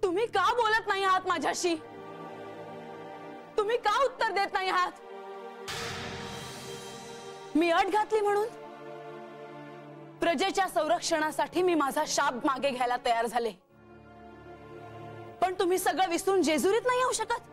तुम्ही का बोलत नाही आहात माझ्याशी? तुम्ही का उत्तर देत नाही आहात? मी अट घातली म्हणून? प्रजेच्या संरक्षणासाठी मी माझा शाप मागे घ्यायला तयार झाले, पण तुम्ही सगळं विसरून जेजुरीत नाही येऊ शकत?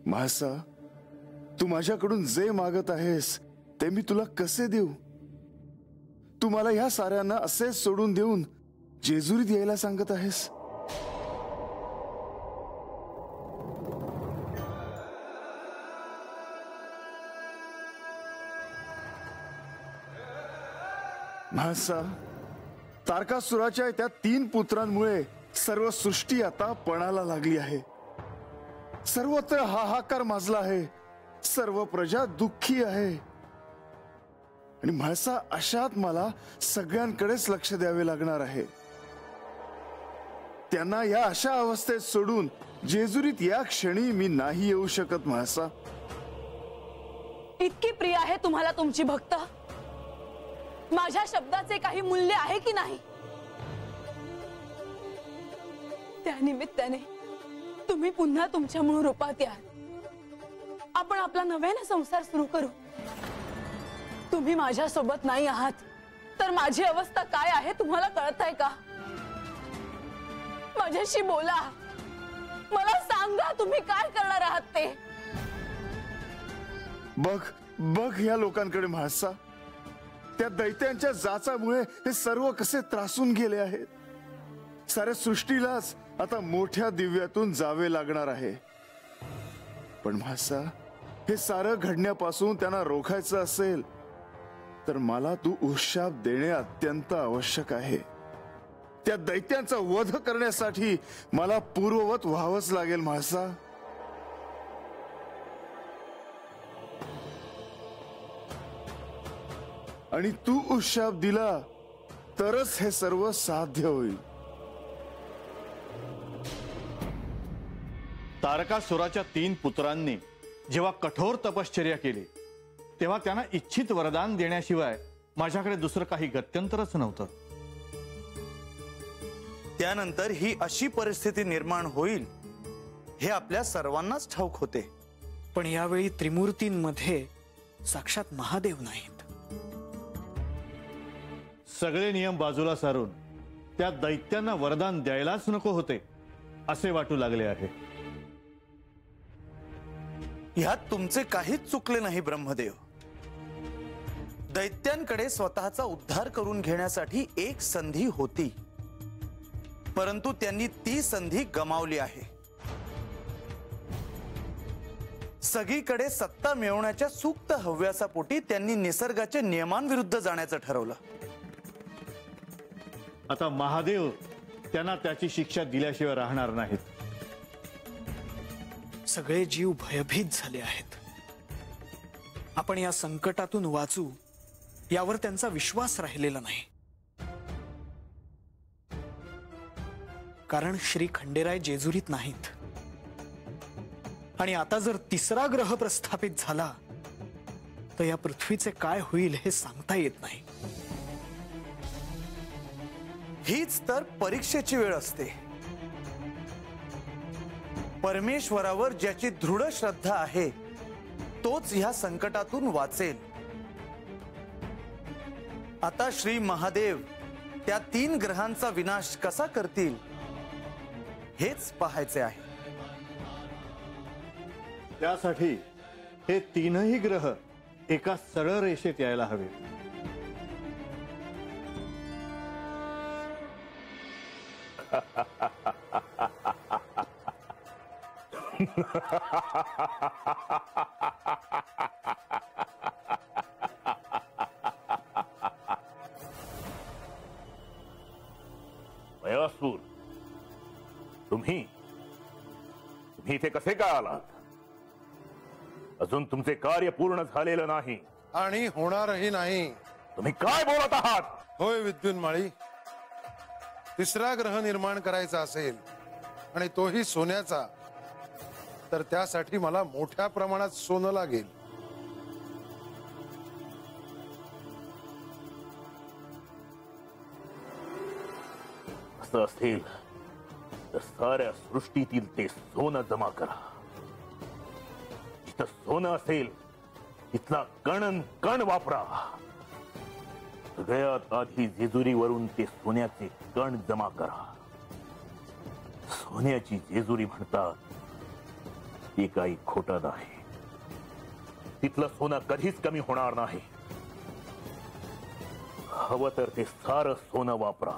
म्हाळसा, तू माझ्याकडून जे मागत आहेस ते मी तुला कसे देऊ? तू मला ह्या साऱ्यांना असेच सोडून देऊन जेजुरीत यायला सांगत आहेस? म्हाळसा, तारकासुराच्या त्या 3 पुत्रांमुळे सर्व सृष्टी आता पणाला लागली आहे. सर्वत्र हाहाकार माजला आहे. सर्व प्रजा दुःखी आहे. आणि म्हाळसा, अशात मला सगळ्यांकडेच लक्ष द्यावे लागणार आहे. त्यांना या अशा अवस्थेत सोडून जेजुरीत या क्षणी मी नाही येऊ शकत. म्हाळसा, इतकी प्रिय आहे तुम्हाला तुमची भक्त? माझ्या शब्दाचे काही मूल्य आहे की नाही? त्या निमित्ताने तुम्ही पुन्हा तुमच्या मूळ रूपात या. आपण आपला नव्याने संसार सुरू करू. तुम्ही माझ्या सोबत नाही आहात तर माझी अवस्था काय आहे तुम्हाला कळत आहे का? माझ्याशी बोला. मला सांगा तुम्ही काय करणार आहात ते. बघ बघ या लोकांकडे म्हाळसा. त्या दैत्यांच्या जाचामुळे हे सर्व कसे त्रासून गेले आहेत. साऱ्या सृष्टीलाच आता मोठ्या दिव्यातून जावे लागणार आहे. पण म्हाळसा, हे सारं घडण्यापासून त्यांना रोखायचं असेल तर मला तू उशाप देणे अत्यंत आवश्यक आहे. त्या दैत्यांचा वध करण्यासाठी मला पूर्ववत व्हावंच लागेल. म्हाळसा, आणि तू उशाप दिला तरच हे सर्व साध्य होईल. तारकासुराच्या 3 पुत्रांनी जेव्हा कठोर तपश्चर्या केली तेव्हा त्यांना इच्छित वरदान देण्याशिवाय माझ्याकडे दुसरं काही गत्यंतरच नव्हतं. त्यानंतर ही अशी परिस्थिती निर्माण होईल हे आपल्या सर्वांनाच ठाऊक होते. पण यावेळी त्रिमूर्तींमध्ये साक्षात महादेव नाहीत. सगळे नियम बाजूला सारून त्या दैत्यांना वरदान द्यायलाच नको होते असे वाटू लागले आहे. ह्यात तुमचे काहीच चुकले नाही ब्रह्मदेव. दैत्यांकडे स्वतःचा उद्धार करून घेण्यासाठी एक संधी होती, परंतु त्यांनी ती संधी गमावली आहे. सगळीकडे सत्ता मिळवण्याच्या सुप्त हव्यासापोटी त्यांनी निसर्गाच्या नियमांविरुद्ध जाण्याचं ठरवलं. आता महादेव त्यांना त्याची शिक्षा दिल्याशिवाय राहणार नाहीत. सगळे जीव भयभीत झाले आहेत. आपण या संकटातून वाचू यावर त्यांचा विश्वास राहिलेला नाही. कारण श्री खंडेराय जेजुरीत नाहीत. आणि आता जर 3रा ग्रह प्रस्थापित झाला तर या पृथ्वीचे काय होईल हे सांगता येत नाही. हीच तर परीक्षेची वेळ असते. परमेश्वरावर ज्याची दृढ श्रद्धा आहे तोच ह्या संकटातून वाचेल. आता श्री महादेव त्या 3 ग्रहांचा विनाश कसा करतील हेच पाहायचे आहे. त्यासाठी हे 3ही ग्रह एका सरळ रेषेत यायला हवे. वयासूर, तुम्ही इथे कसे काय आलात? अजून तुमचे कार्य पूर्ण झालेलं नाही आणि होणारही नाही. तुम्ही काय बोलत आहात? होय विद्युन्माळी, 3रा ग्रह निर्माण करायचा असेल आणि तोही सोन्याचा तर त्यासाठी मला मोठ्या प्रमाणात सोनं लागेल. असं असेल तर साऱ्या सृष्टीतील ते सोनं जमा करा. जिथं सोनं असेल तिथला कण कण वापरा. सगळ्यात आधी जेजुरीवरून ते सोन्याचे कण जमा करा. सोन्याची जेजुरी म्हणतात हे काही खोटं नाही. तिथलं सोनं कधीच कमी होणार नाही. हवं तर ते सारं सोनं वापरा,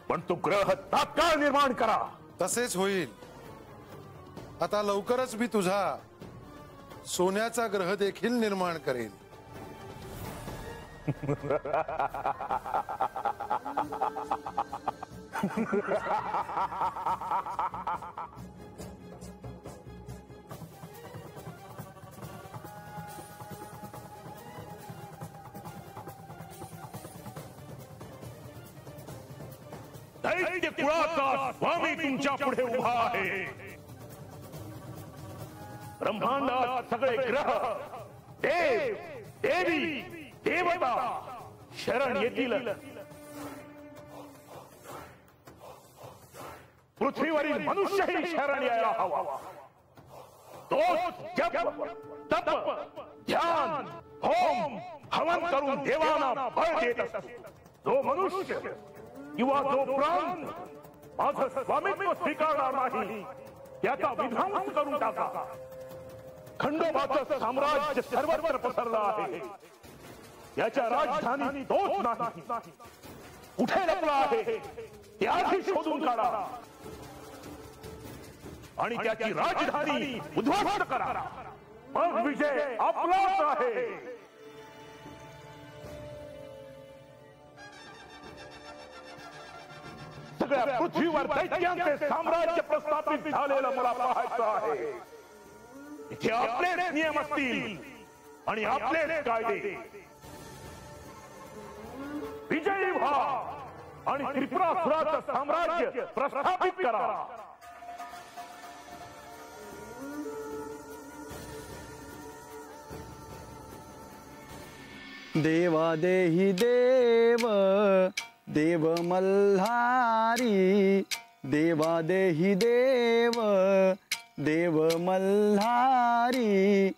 पण तो ग्रह तात्काळ निर्माण करा. तसेच होईल. आता लवकरच मी तुझा सोन्याचा ग्रह देखील निर्माण करेन. दैत्य कुळाचा स्वामी तुमच्या पुढे उभा आहे. ब्रह्मांडात सगळे ग्रह, देव, देवी, देवता शरण येतील. पृथ्वीवरील मनुष्यही शरण यायला हवा. तोच जप, तप, ध्यान, होम, हवन करून देवांना बळ देत असतो. जो मनुष्य किंवा जो प्रांत माझं स्वामित्व स्वीकारणार नाही त्याचा विध्वंस करून टाका. खंडोबाचं साम्राज्य सर्वत्र पसरलं आहे. याच्या राजधानी तोच नाही. कुठे लपला आहे ते आधी शोधून काढा आणि त्याची राजधानी उद्ध्वस्त करा. मग विजय आपलाच आहे. सगळ्या पृथ्वीवर दैत्यांचे साम्राज्य प्रस्थापित झालेलं मला पाहायचं आहे. इथे आपलेच नियम असतील आणि आपलेच कायदे. विजयी व्हा आणि त्रिपुरासुराचं साम्राज्य प्रस्थापित करा. देवा देहि देव देव मल्हारी. देवा देहि देव देव मल्हारी.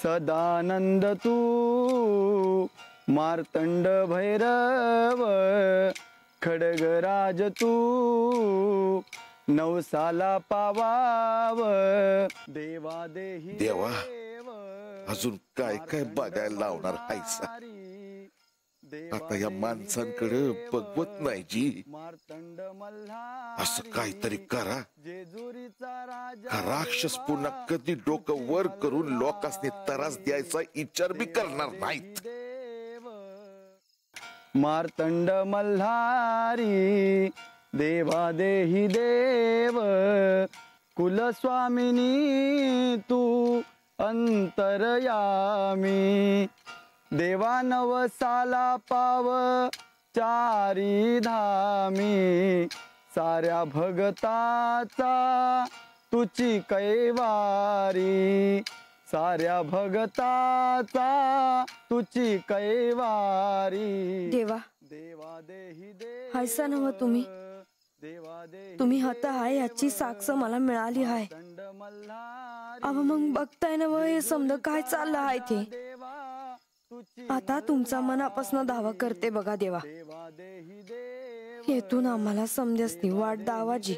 सदानंद तू मार्तंड भैरव. खडगराज तू नवसाला पावाव. देवा देहि देवा, अजून काय काय बघायला लावणार हायसा? आता या माणसांकडे बघवत नाही जी. असं काहीतरी करा. हा राक्षस पुन्हा कधी डोकं वर करून लोकांनी त्रास द्यायचा विचार बी करणार नाहीत. मार्तंड मल्हारी. देवा देहि देव कुलस्वामिनी तू अंतरयामी. देवा नवसाला पाव चारी धामी. साऱ्या भगताचा तुची कैवारी. साऱ्या भगताचा तुची कैवारी. देवा देवा देहि देव. हायसा नव तुम्ही. तुम्ही हता आहे याची साक्ष मला मिळाली आहे. अव मग बघताय ना हे समज काय चाललं आहे ते. आता तुमचा मनापासून दावा करते बघा देवा. येथून आम्हाला समजसनी वाट दावाजी.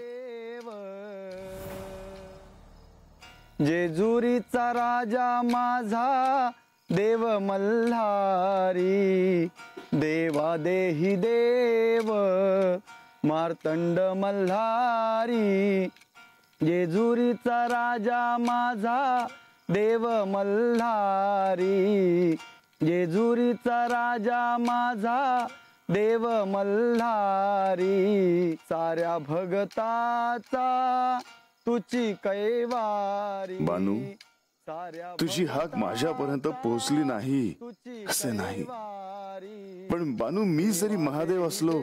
जेजुरीचा राजा माझा देव मल्हारी. देवा देहि देव मार्तंड मल्हारी. जेजुरीचा राजा माझा देव मल्हारी. जेजुरीचा राजा माझा देव मल्हारी. साऱ्या भगताचा तुची कैवारी. बानू, तुझी हाक माझ्यापर्यंत पोहोचली नाही असे नाही, पण बानू मी जरी महादेव असलो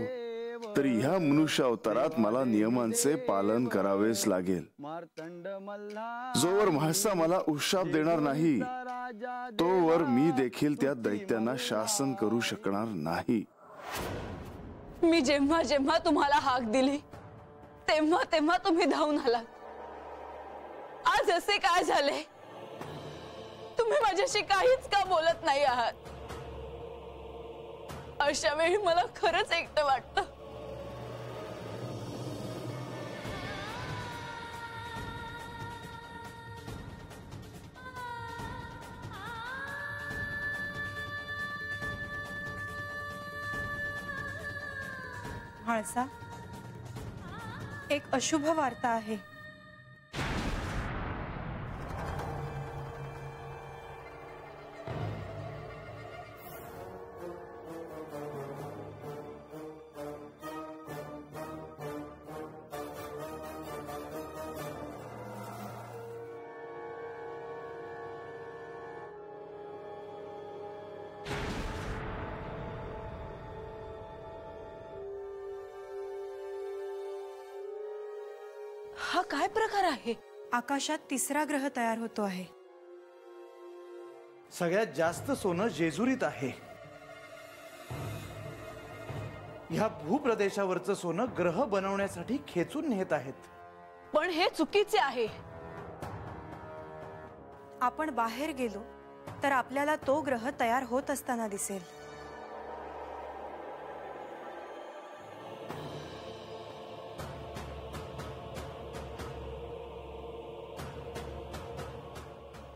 तरी ह्या मनुष्य अवतारात मला नियमांचे पालन करावेच लागेल. मार्तंड मल्हार जोवर म्हाळसा मला उशाप देणार नाही तोवर मी देखील त्या दैत्यांना शासन करू शकणार नाही. मी जेव्हा जेव्हा तुम्हाला हाक दिली तेव्हा तेव्हा तुम्ही धावून आलात. आज असे काय झाले? तुम्ही माझ्याशी काहीच का बोलत नाही आहात? अशा वेळी मला खरंच एकटं वाटतं. म्हाळसा, एक अशुभ वार्ता आहे. हा काय प्रकार आहे? आकाशात तिसरा ग्रह तयार होतो आहे. सगळ्यात जास्त सोनं जेजुरीत आहे. ह्या भूप्रदेशावरचं सोनं ग्रह बनवण्यासाठी खेचून नेत आहेत. पण हे चुकीचे आहे. आपण बाहेर गेलो तर आपल्याला तो ग्रह तयार होत असताना दिसेल.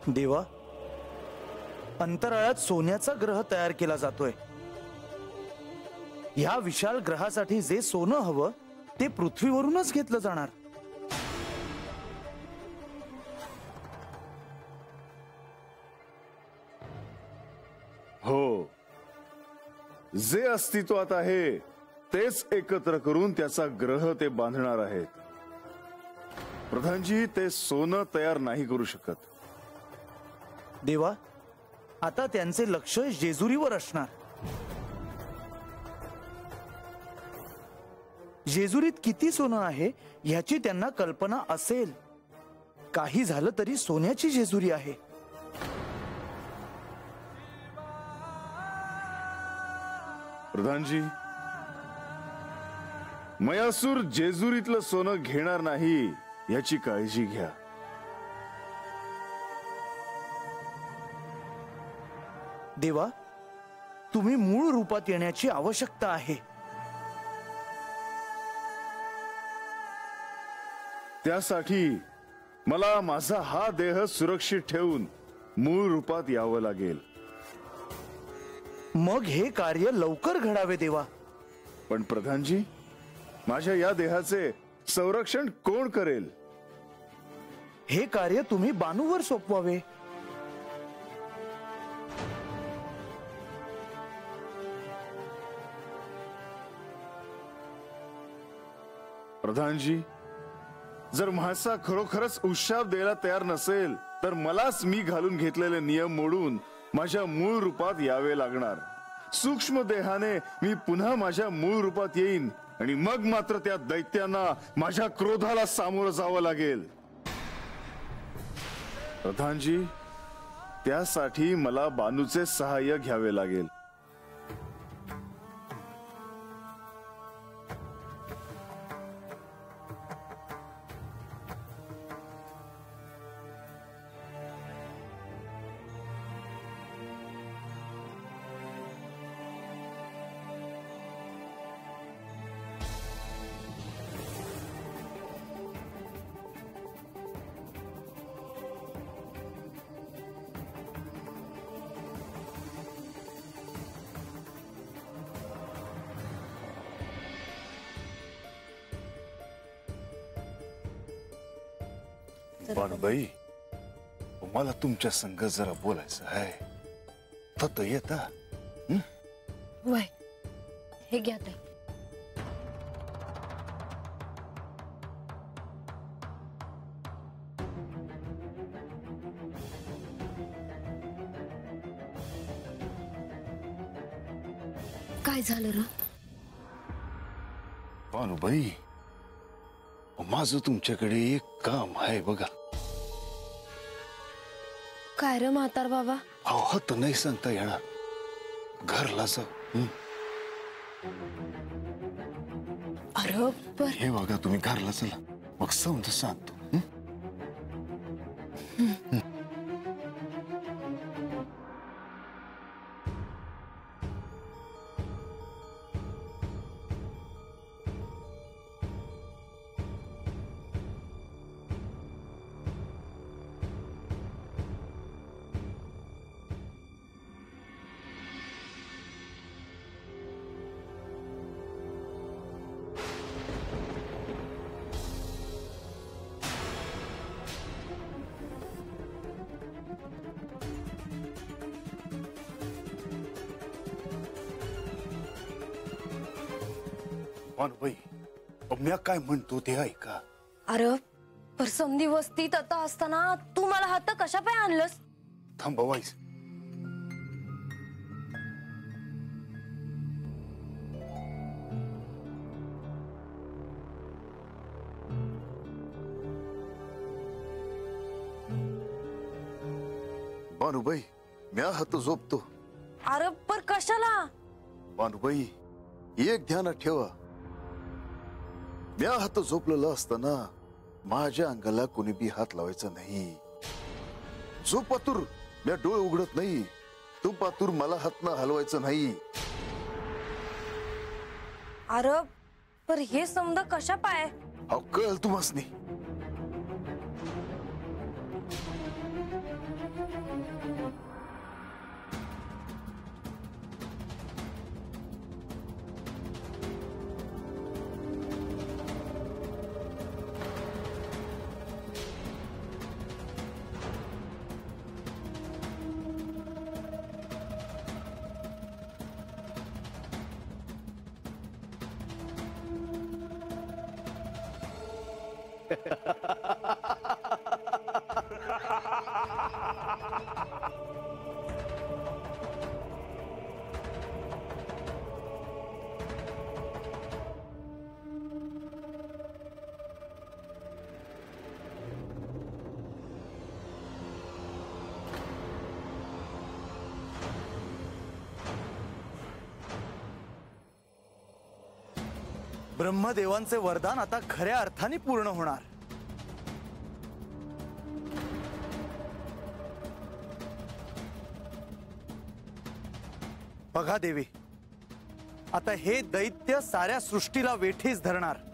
देवा, अंतराळात सोन्याचा ग्रह तयार केला जातोय. ह्या विशाल ग्रहासाठी जे सोनं हवं ते पृथ्वीवरूनच घेतलं जाणार. हो, जे अस्तित्वात आहे तेच एकत्र करून त्याचा ग्रह ते बांधणार आहेत. प्रधानजी, ते सोनं तयार नाही करू शकत. देवा, आता त्यांचे लक्ष जेजुरीवर असणार. जेजुरीत किती सोनं आहे ह्याची त्यांना कल्पना असेल. काही झालं तरी सोन्याची जेजुरी आहे. प्रधानजी, मयासूर जेजुरीतलं सोनं घेणार नाही याची काळजी घ्या. देवा, तुम्ही मूळ रूपात येण्याची आवश्यकता आहे. त्यासाठी मला माझा हा देह सुरक्षित ठेवून मूळ रूपात यावं लागेल. मग हे कार्य लवकर घडावे देवा. पण प्रधानजी, माझ्या या देहाचे संरक्षण कोण करेल? हे कार्य तुम्ही बानूवर सोपवावे. प्रधानजी, जर म्हाळसा खरोखरच उशाप द्यायला तयार नसेल तर मलाच मी घालून घेतलेले नियम मोडून माझ्या मूळ रूपात यावे लागणार. सूक्ष्म देहाने मी पुन्हा माझ्या मूळ रूपात येईन आणि मग मात्र त्या दैत्यांना माझ्या क्रोधाला सामोरं जावं लागेल. प्रधानजी, त्यासाठी मला बानूचे सहाय्य घ्यावे लागेल. बाई, मला तुमच्या संग जरा बोलायचं आहे. तर येता वय हे घ्या ताई. काय झालं र? भानुबाई, माझं तुमच्याकडे एक काम आहे बघा. काय रे म्हातार बाबा? अहो तर नाही सांगता येणार. घरला जा. अरे पर हे बघा, तुम्ही घरला चला, मग समज सांगतो. भानुबाई, म्या काय म्हणतो ते ऐका. अरे पर समधी वस्तीत आता असताना तू मला हात कशा पाय आणलंस? थांबवायच. भानुबाई, म्या हात झोपतो. अरे पर कशाला? भानुबाई, एक ध्यानात ठेवा, म्या हात झोपलेला असताना माझ्या अंगाला कोणी बी हात लावायचा नाही. जो पातूर म्या डोळे उघडत नाही, तो पातूर मला हात न हलवायचं नाही. अरे पर हे समजा कशा पाय? अहो कळ तुम्हासनी. ब्रह्मदेवांचे वरदान आता खऱ्या अर्थाने पूर्ण होणार. बघा देवी, आता हे दैत्य साऱ्या सृष्टीला वेठीस धरणार.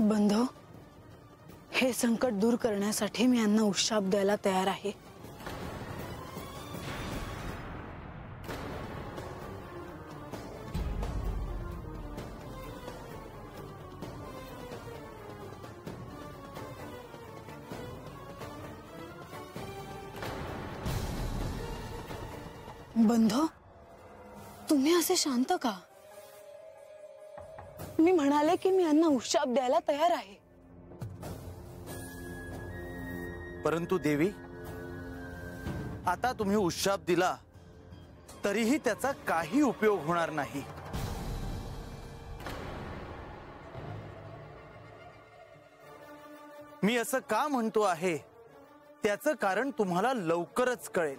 बंधू, हे संकट दूर करण्यासाठी मी यांना उशाप द्यायला तयार आहे. बंधू, तुम्ही असे शांत का? मी म्हणाले की मी यांना उशाप द्यायला तयार आहे. परंतु देवी, आता तुम्ही उशाप दिला तरीही त्याचा काही उपयोग होणार नाही. मी असं का म्हणतो आहे त्याचं कारण तुम्हाला लवकरच कळेल.